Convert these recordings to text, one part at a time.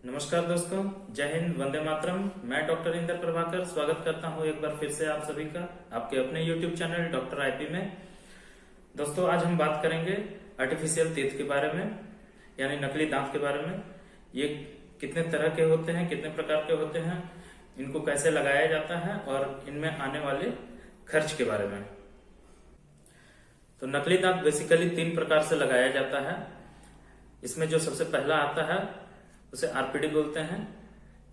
नमस्कार दोस्तों, जय हिंद, वंदे मातरम। मैं डॉक्टर इंदर प्रभाकर स्वागत करता हूं एक बार फिर से आप सभी का आपके अपने YouTube चैनल डॉक्टर आईपी में। दोस्तों, आज हम बात करेंगे आर्टिफिशियल टीथ के बारे में, यानी नकली दांत के बारे में। ये कितने तरह के होते हैं, कितने प्रकार के होते हैं, इनको कैसे लगाया जाता है और इनमें आने वाले खर्च के बारे में। तो नकली दांत बेसिकली 3 प्रकार से लगाया जाता है। इसमें जो सबसे पहला आता है उसे आरपीडी बोलते हैं,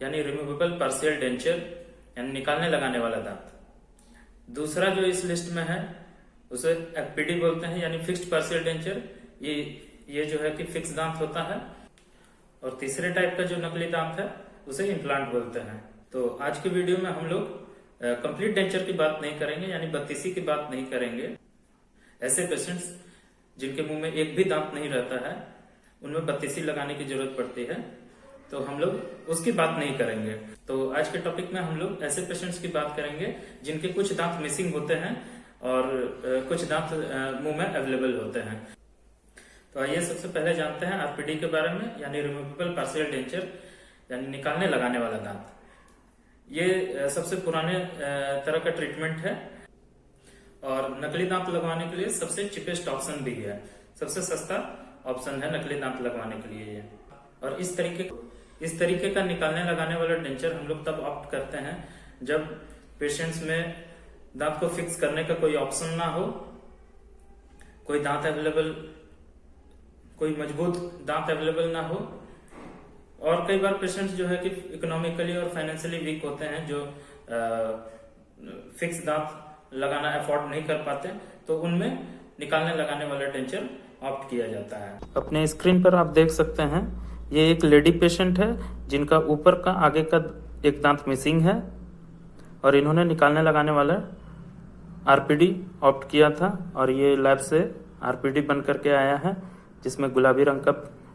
यानी रिमूवेबल पार्शियल डेंचर, यानी निकालने लगाने वाला दांत। दूसरा जो इस लिस्ट में है उसे एफपीडी बोलते हैं, यानी फिक्स्ड पार्शियल डेंचर। ये जो है कि फिक्स दांत होता है। और तीसरे टाइप का जो नकली दांत है उसे इम्प्लांट बोलते हैं। तो आज की वीडियो में हम लोग कंप्लीट डेंचर की बात नहीं करेंगे, यानी बत्तीसी की बात नहीं करेंगे। ऐसे पेशेंट्स जिनके मुंह में एक भी दांत नहीं रहता है, उनमें बत्तीसी लगाने की जरूरत पड़ती है, तो हम लोग उसकी बात नहीं करेंगे। तो आज के टॉपिक में हम लोग ऐसे पेशेंट्स की बात करेंगे जिनके कुछ दांत मिसिंग होते हैं और कुछ दांत मुंह में अवेलेबल होते हैं। तो आइए सबसे पहले जानते हैं आरपीडी के बारे में, यानी रिमूवेबल पार्शियल डेंचर, यानी निकालने लगाने वाला दांत। ये सबसे पुराने तरह का ट्रीटमेंट है और नकली दांत लगवाने के लिए सबसे चीपेस्ट ऑप्शन भी है, सबसे सस्ता ऑप्शन है नकली दांत लगवाने के लिए ये। और इस तरीके का निकालने लगाने वाला डेंचर हम लोग तब ऑप्ट करते हैं जब पेशेंट्स में दांत को फिक्स करने का कोई ऑप्शन ना हो, कोई दांत अवेलेबल, कोई मजबूत दांत अवेलेबल ना हो। और कई बार पेशेंट्स जो है कि इकोनॉमिकली और फाइनेंशियली वीक होते हैं, जो फिक्स दांत लगाना अफोर्ड नहीं कर पाते, तो उनमें निकालने लगाने वाला डेंचर ऑप्ट किया जाता है। अपने स्क्रीन पर आप देख सकते हैं, ये एक लेडी पेशेंट है जिनका ऊपर का आगे का एक दांत मिसिंग है और इन्होंने निकालने लगाने वाला आरपीडी ऑप्ट किया था। और ये लैब से आरपीडी बन करके आया है, जिसमें गुलाबी रंग का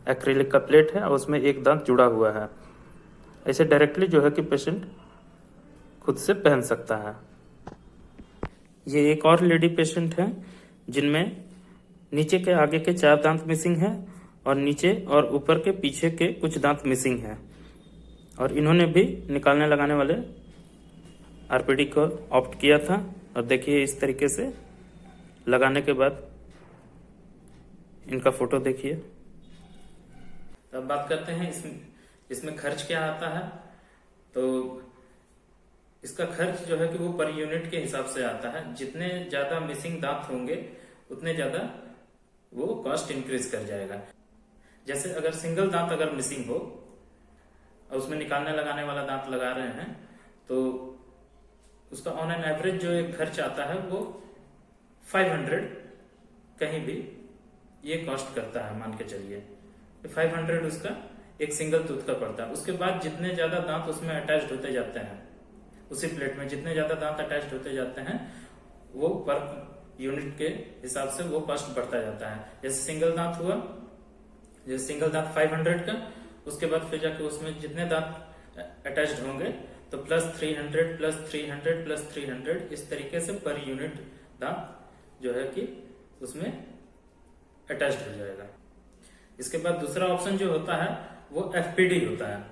एक्रिलिक का प्लेट है और उसमें एक दांत जुड़ा हुआ है। ऐसे डायरेक्टली जो है कि पेशेंट खुद से पहन सकता है। ये एक और लेडी पेशेंट है जिनमें नीचे के आगे के 4 दांत मिसिंग है और नीचे और ऊपर के पीछे के कुछ दांत मिसिंग है, और इन्होंने भी निकालने लगाने वाले आरपीडी को ऑप्ट किया था। और देखिए इस तरीके से लगाने के बाद इनका फोटो देखिए। अब बात करते हैं इसमें खर्च क्या आता है। तो इसका खर्च जो है कि वो पर यूनिट के हिसाब से आता है। जितने ज्यादा मिसिंग दांत होंगे उतने ज्यादा वो कॉस्ट इंक्रीज कर जाएगा। जैसे अगर सिंगल दांत अगर मिसिंग हो और उसमें निकालने लगाने वाला दांत लगा रहे हैं, तो उसका ऑन एन एवरेज जो एक खर्च आता है वो 500 कहीं भी ये कॉस्ट करता है। मान के चलिए 500 उसका एक सिंगल टूथ का पड़ता है। उसके बाद जितने ज्यादा दांत उसमें अटैच्ड होते जाते हैं, उसी प्लेट में जितने ज्यादा दांत अटैच्ड होते जाते हैं, वो पर यूनिट के हिसाब से वो कॉस्ट बढ़ता जाता है। जैसे सिंगल दांत हुआ, जैसे सिंगल दांत 500 का, उसके बाद फिर जाके उसमें जितने दांत अटैच्ड होंगे तो प्लस 300 प्लस 300 प्लस 300, इस तरीके से पर यूनिट दांत जो है कि उसमें अटैच्ड हो जाएगा। इसके बाद दूसरा ऑप्शन जो होता है वो एफपीडी होता है,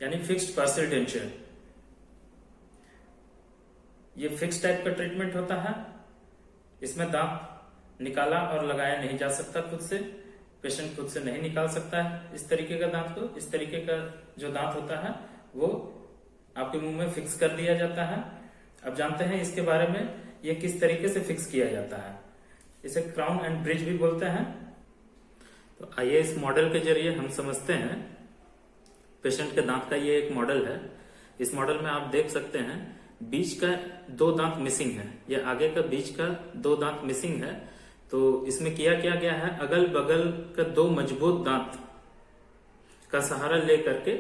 यानी फिक्स्ड पार्शियल डेंचर। ये फिक्स टाइप का ट्रीटमेंट होता है। इसमें दांत निकाला और लगाया नहीं जा सकता खुद से, पेशेंट खुद से नहीं निकाल सकता है इस तरीके का दांत को। इस तरीके का जो दांत होता है वो आपके मुंह में फिक्स कर दिया जाता है। अब जानते हैं इसके बारे में, ये किस तरीके से फिक्स किया जाता है। इसे क्राउन एंड ब्रिज भी बोलते हैं। तो आइए इस मॉडल के जरिए हम समझते हैं। पेशेंट के दांत का ये एक मॉडल है। इस मॉडल में आप देख सकते हैं बीच का 2 दांत मिसिंग है, या आगे का बीच का 2 दांत मिसिंग है। तो इसमें किया क्या गया है, अगल बगल का 2 मजबूत दांत का सहारा ले करके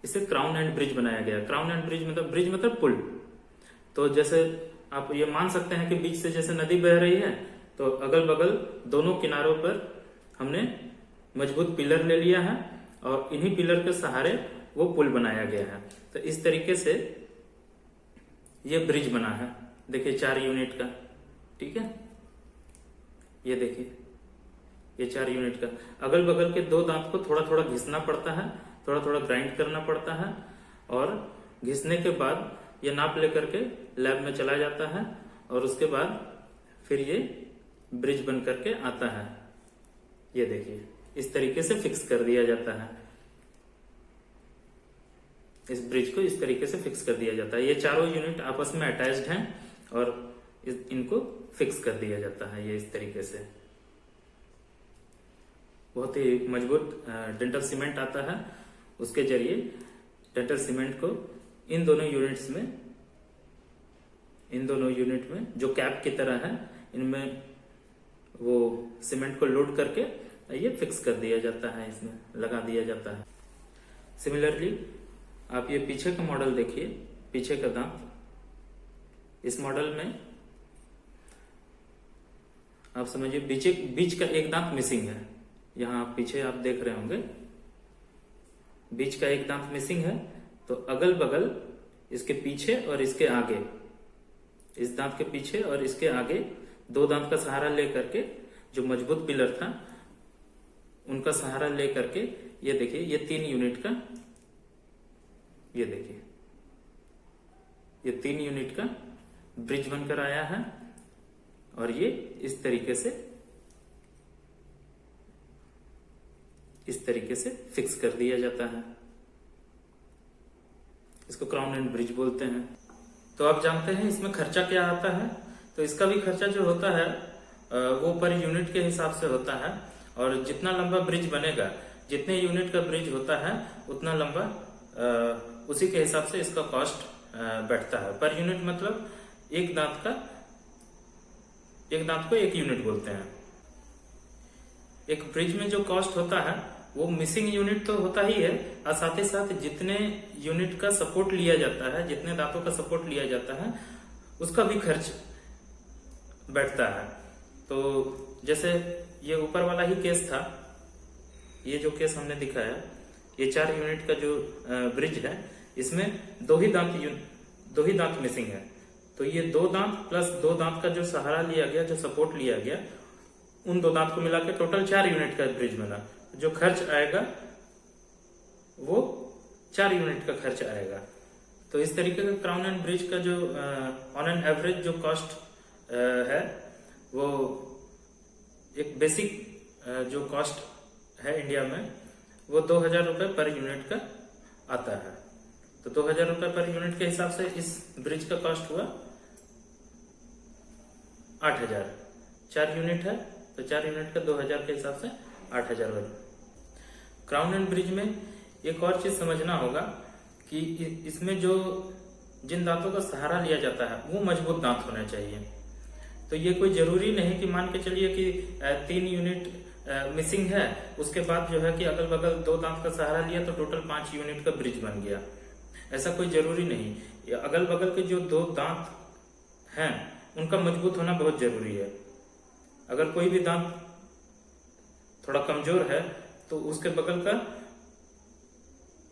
इसे क्राउन एंड ब्रिज बनाया गया। क्राउन एंड ब्रिज मतलब पुल। तो जैसे आप ये मान सकते हैं कि बीच से जैसे नदी बह रही है, तो अगल बगल दोनों किनारों पर हमने मजबूत पिलर ले लिया है और इन्हीं पिलर के सहारे वो पुल बनाया गया है। तो इस तरीके से ये ब्रिज बना है। देखिए 4 यूनिट का, ठीक है। ये देखिए ये 4 यूनिट का। अगल बगल के 2 दांत को थोड़ा थोड़ा घिसना पड़ता है, थोड़ा थोड़ा ग्राइंड करना पड़ता है, और घिसने के बाद ये नाप लेकर के लैब में चला जाता है, और उसके बाद फिर ये ब्रिज बन करके आता है। ये देखिए इस तरीके से फिक्स कर दिया जाता है, इस ब्रिज को इस तरीके से फिक्स कर दिया जाता है। ये चारों यूनिट आपस में अटैच्ड हैं और इनको फिक्स कर दिया जाता है ये इस तरीके से। बहुत ही मजबूत डेंटल सीमेंट आता है, उसके जरिए डेंटल सीमेंट को इन दोनों यूनिट में जो कैप की तरह है, इनमें वो सीमेंट को लोड करके ये फिक्स कर दिया जाता है, इसमें लगा दिया जाता है। सिमिलरली आप ये पीछे का मॉडल देखिए, पीछे का दांत। इस मॉडल में आप समझिए बीच का एक दांत मिसिंग है। यहां पीछे आप देख रहे होंगे बीच का एक दांत मिसिंग है, तो अगल बगल इसके पीछे और इसके आगे, इस दांत के पीछे और इसके आगे 2 दांत का सहारा लेकर के, जो मजबूत पिलर था उनका सहारा लेकर के, ये देखिए ये 3 यूनिट का, ये देखिए ये 3 यूनिट का ब्रिज बनकर आया है, और ये इस तरीके से फिक्स कर दिया जाता है। इसको क्राउन एंड ब्रिज बोलते हैं। तो आप जानते हैं इसमें खर्चा क्या आता है। तो इसका भी खर्चा जो होता है वो पर यूनिट के हिसाब से होता है, और जितना लंबा ब्रिज बनेगा, जितने यूनिट का ब्रिज होता है उतना लंबा, उसी के हिसाब से इसका कॉस्ट बैठता है। पर यूनिट मतलब एक दांत को 1 यूनिट बोलते हैं। एक ब्रिज में जो कॉस्ट होता है वो मिसिंग यूनिट तो होता ही है, और साथ ही साथ जितने यूनिट का सपोर्ट लिया जाता है, जितने दांतों का सपोर्ट लिया जाता है, उसका भी खर्च बैठता है। तो जैसे ये ऊपर वाला ही केस था, ये जो केस हमने दिखाया, ये 4 यूनिट का जो ब्रिज है, इसमें 2 ही दांत मिसिंग है। तो ये 2 दांत प्लस 2 दांत का जो सहारा लिया गया, जो सपोर्ट लिया गया, उन 2 दांत को मिला के टोटल 4 यूनिट का ब्रिज बना। जो खर्च आएगा वो 4 यूनिट का खर्च आएगा। तो इस तरीके का क्राउन एंड ब्रिज का जो ऑन एन एवरेज जो कॉस्ट है, वो एक बेसिक जो कॉस्ट है इंडिया में, वो 2000 रुपए पर यूनिट का आता है। तो 2000 रुपए पर यूनिट के हिसाब से इस ब्रिज का कॉस्ट हुआ 8000। 4 यूनिट है तो 4 यूनिट का 2000 के हिसाब से 8000 बने। क्राउन एंड ब्रिज में एक और चीज समझना होगा कि इसमें जिन दांतों का सहारा लिया जाता है वो मजबूत दांत होना चाहिए। तो ये कोई जरूरी नहीं कि मान के चलिए कि 3 यूनिट मिसिंग है, उसके बाद जो है कि अगल बगल 2 दांत का सहारा लिया तो टोटल 5 यूनिट का ब्रिज बन गया। ऐसा कोई जरूरी नहीं। अगल बगल के जो 2 दांत हैं उनका मजबूत होना बहुत जरूरी है। अगर कोई भी दांत थोड़ा कमजोर है तो उसके बगल का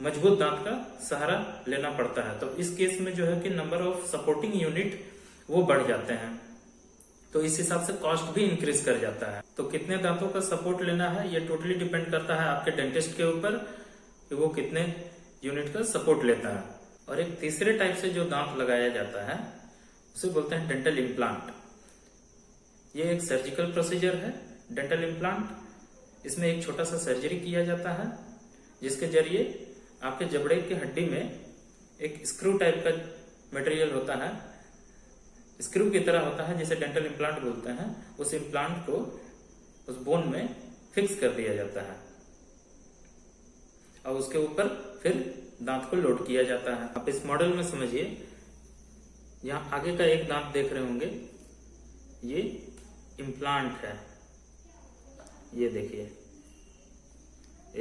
मजबूत दांत का सहारा लेना पड़ता है। तो इस केस में जो है कि नंबर ऑफ सपोर्टिंग यूनिट वो बढ़ जाते हैं, तो इस हिसाब से कॉस्ट भी इंक्रीज कर जाता है। तो कितने दांतों का सपोर्ट लेना है ये टोटली डिपेंड करता है आपके डेंटिस्ट के ऊपर कि वो कितने यूनिट का सपोर्ट लेता है। और एक तीसरे टाइप से जो दांत लगाया जाता है उसे बोलते हैं डेंटल इम्प्लांट। ये एक सर्जिकल प्रोसीजर है डेंटल इम्प्लांट। इसमें एक छोटा सा सर्जरी किया जाता है जिसके जरिए आपके जबड़े की हड्डी में एक स्क्रू टाइप का मटेरियल होता है, स्क्रू की तरह होता है जिसे डेंटल इम्प्लांट बोलते हैं। उस इम्प्लांट को उस बोन में फिक्स कर दिया जाता है और उसके ऊपर फिर दांत को लोड किया जाता है। आप इस मॉडल में समझिए, यहाँ आगे का एक दांत देख रहे होंगे, ये इम्प्लांट है। ये देखिए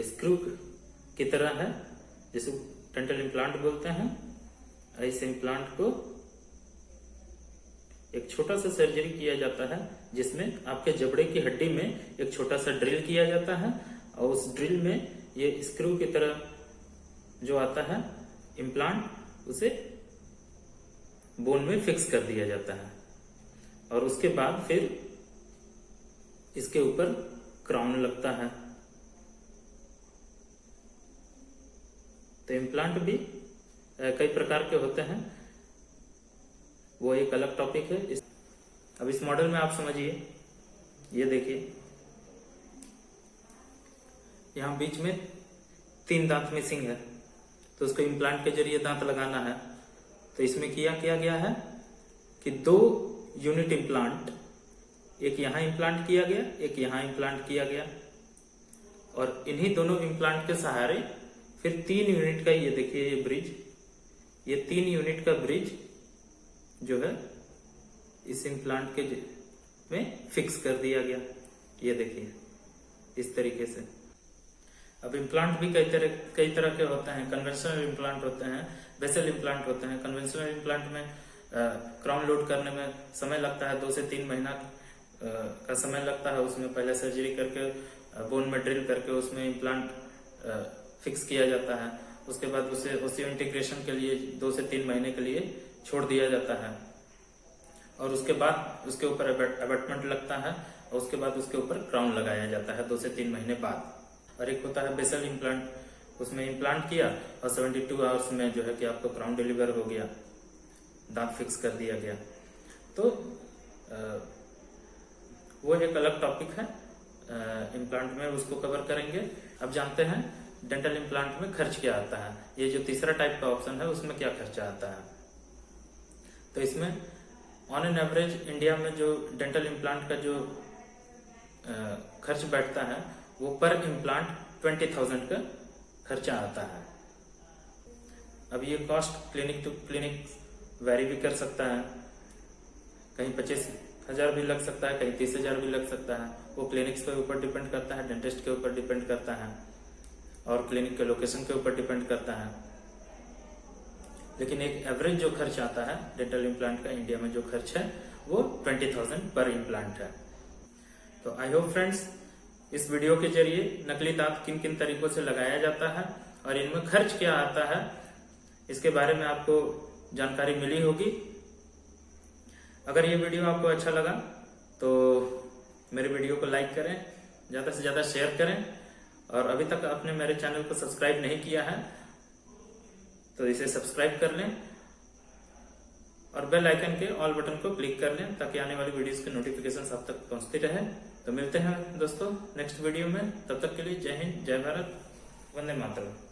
स्क्रू की तरह है जिसे डेंटल इम्प्लांट बोलते हैं। इस इम्प्लांट को एक छोटा सा सर्जरी किया जाता है जिसमें आपके जबड़े की हड्डी में एक छोटा सा ड्रिल किया जाता है और उस ड्रिल में ये स्क्रू की तरह जो आता है इम्प्लांट, उसे बोन में फिक्स कर दिया जाता है और उसके बाद फिर इसके ऊपर क्राउन लगता है। तो इम्प्लांट भी कई प्रकार के होते हैं, वो एक अलग टॉपिक है। अब इस मॉडल में आप समझिए, ये देखिए यहाँ बीच में 3 दांत मिसिंग है, तो उसको इम्प्लांट के जरिए दांत लगाना है। तो इसमें किया गया है कि 2 यूनिट इम्प्लांट, एक यहाँ इम्प्लांट किया गया, एक यहाँ इम्प्लांट किया गया, और इन्हीं दोनों इम्प्लांट के सहारे फिर 3 यूनिट का, ये देखिए ये ब्रिज, ये 3 यूनिट का ब्रिज जो है इस इम्प्लांट के में फिक्स कर दिया गया। ये देखिए इस तरीके से। अब इम्प्लांट भी कई तरह के होते हैं। कन्वेंशनल इम्प्लांट होते हैं, बेसल इम्प्लांट होते हैं। कन्वेंशनल इम्प्लांट में क्राउन लोड करने में समय लगता है, 2 से 3 महीना का समय लगता है। उसमें पहले सर्जरी करके बोन में ड्रिल करके उसमें इम्प्लांट फिक्स किया जाता है। उसके बाद उसे ओसियो इंटीग्रेशन के लिए 2 से 3 महीने के लिए छोड़ दिया जाता है, और उसके बाद उसके ऊपर अबैटमेंट लगता है, और उसके बाद उसके ऊपर क्राउन लगाया जाता है 2 से 3 महीने बाद। और एक होता है बेसल इम्प्लांट, उसमें इम्प्लांट किया और 72 आवर्स में जो है कि आपको क्राउन डिलीवर हो गया, दांत फिक्स कर दिया गया। तो वो एक अलग टॉपिक है इम्प्लांट में, उसको कवर करेंगे। अब जानते हैं डेंटल इम्प्लांट में खर्च क्या आता है। ये जो तीसरा टाइप का ऑप्शन है उसमें क्या खर्चा आता है। तो इसमें ऑन एन एवरेज इंडिया में जो डेंटल इम्प्लांट का जो खर्च बैठता है वो पर इम्प्लांट 20,000 का खर्चा आता है। अब ये cost clinic to clinic vary भी कर सकता है, कहीं 25,000 भी लग सकता है, कहीं 30,000 भी लग सकता है। वो क्लिनिक्स के ऊपर डिपेंड करता है, डेंटिस्ट के ऊपर डिपेंड करता है, और क्लिनिक के लोकेशन के ऊपर डिपेंड करता है। लेकिन एक एवरेज जो खर्च आता है डेंटल इम्प्लांट का इंडिया में जो खर्च है वो 20,000 पर इम्प्लांट है। तो आई होप फ्रेंड्स, इस वीडियो के जरिए नकली दांत किन किन तरीकों से लगाया जाता है और इनमें खर्च क्या आता है, इसके बारे में आपको जानकारी मिली होगी। अगर ये वीडियो आपको अच्छा लगा तो मेरे वीडियो को लाइक करें, ज्यादा से ज्यादा शेयर करें, और अभी तक आपने मेरे चैनल को सब्सक्राइब नहीं किया है तो इसे सब्सक्राइब कर लें, और बेल आइकन के ऑल बटन को क्लिक कर लें ताकि आने वाली वीडियोस की नोटिफिकेशन आप तक पहुंचती रहे। तो मिलते हैं दोस्तों नेक्स्ट वीडियो में, तब तक के लिए जय हिंद, जय भारत, वंदे मातरम।